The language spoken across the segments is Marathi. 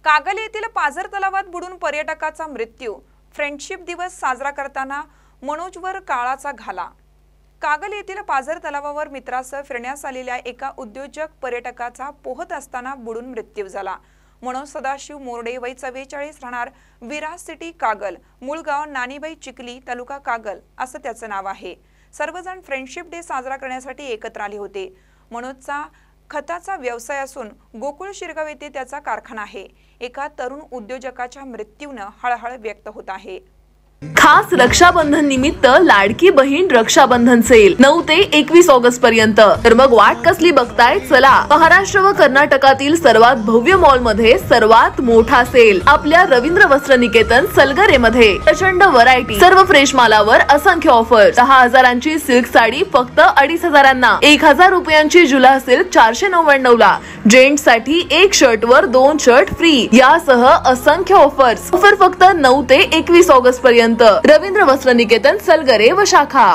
कागल येथील पाझर तलावात बुडून पर्यटकाचा मृत्यू। फ्रेंडशिप दिवस साजरा करताना मनोजवर काळाचा घाला। कागल येथील पाझर तलावावर मित्रासह फिरण्यास आलेल्या एका उद्योजक पर्यटकाचा पोहत असताना बुडून मृत्यू झाला। मनोज सदाशिव मोरडे वय 44 राहणार विराज सिटी कागल, मूळ गाव नानीबाई चिखली तालुका कागल असं त्याचं नाव आहे। सर्वजण फ्रेंडशिप डे साजरा करण्यासाठी एकत्र आले होते। मनोजचा खताचा व्यवसाय असून गोकुळ शिरगाव येथे त्याचा कारखाना आहे। एका तरुण उद्योजकाच्या मृत्यूने हळहळ व्यक्त होत आहे। खास रक्षाबंधन निमित्त लाडकी बहीण रक्षाबंधन सेल 9 ते 21 ऑगस्ट पर्यंत। तर मग वाट कसली बघताय, चला महाराष्ट्र व कर्नाटकातील सर्वात भव्य मॉल मध्ये सर्वात मोठा सेल आपल्या रवींद्र वस्त्र निकेतन सलगरे मध्ये। प्रचंड व्हरायटी, सर्व फ्रेश मालावर असंख्य ऑफर। 10,000ची सिल्क साडी फक्त 2,500 1000 रुपयांची जुला सिल्क 499 ला। जेंट्स साठी एक शर्ट वर 2 शर्ट फ्री यासह असंख्य ऑफर्स। ऑफर फक्त 9 ते 21 ऑगस्ट पर्यंत। रवींद्र वस्त्र निकेतन सलगरे व शाखा।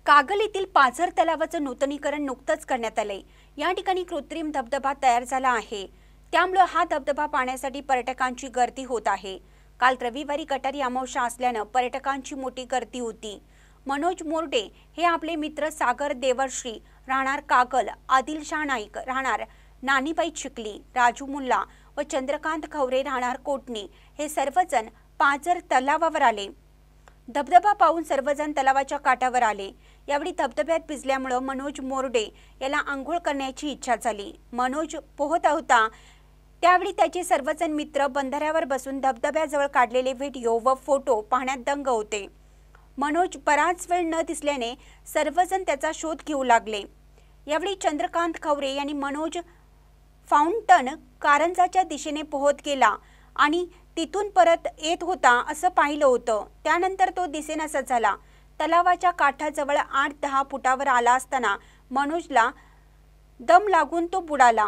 कागल येथील पाझर तलावाचं नूतनीकरण नुकतंच करण्यात आलंय। या ठिकाणी कृत्रिम धबधबा तयार झाला आहे, त्यामुळे हा धबधबा पाहण्यासाठी पर्यटकांची गर्दी होत आहे। काल रविवारी गटारी अमावस्या असल्यानं पर्यटकांची मोठी गर्दी होती। मनोज मोरडे हे आपले मित्र सागर देवर्षी राहणार कागल, आदिलशाह नाईक राहणार नानीबाई चिखली, राजू मुल्ला व चंद्रकांत खवरे राहणार कोटणी हे सर्वजण पाझर तलावावर आले। धबधबा पाहून सर्वजण तलावाच्या काठावर आले। यावेळी धबधब्यात भिजल्यामुळे मनोज मोरडे याला आंघोळ करण्याची इच्छा झाली। मनोज पोहत होता त्यावेळी त्याचे सर्वजण मित्र बंधाऱ्यावर बसून धबधब्याजवळ काढलेले व्हिडिओ व फोटो पाहण्यात दंग होते। मनोज बराच वेळ न दिसल्याने सर्वजण त्याचा शोध घेऊ लागले। यावेळी चंद्रकांत खवरे यांनी मनोज फाउंटन कारंजाच्या दिशेने पोहत गेला आणि तिथून परत येत होता असं पाहिलं होतं। त्यानंतर तो दिसेनासा झाला। तलावाच्या काठाजवळ 8-10 फुटावर आला असताना मनोजला दम लागून तो बुडाला।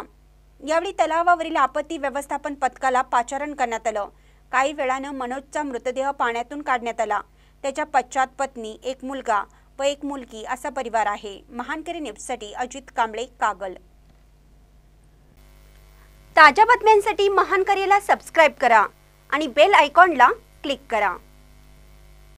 यावेळी तलावावरील आपत्ती व्यवस्थापन पथकाला पाचारण करण्यात आलं। काही वेळानं मनोजचा मृतदेह पाण्यातून काढण्यात आला। त्याच्या पश्चात पत्नी, एक मुलगा व एक मुलगी असा परिवार आहे। महानकरी न्यूजसाठी अजित कांबळे, कागल। ताज्या बातम्यांसाठी महानकरीला सबस्क्राइब करा आणि बेल आयकॉनला क्लिक करा।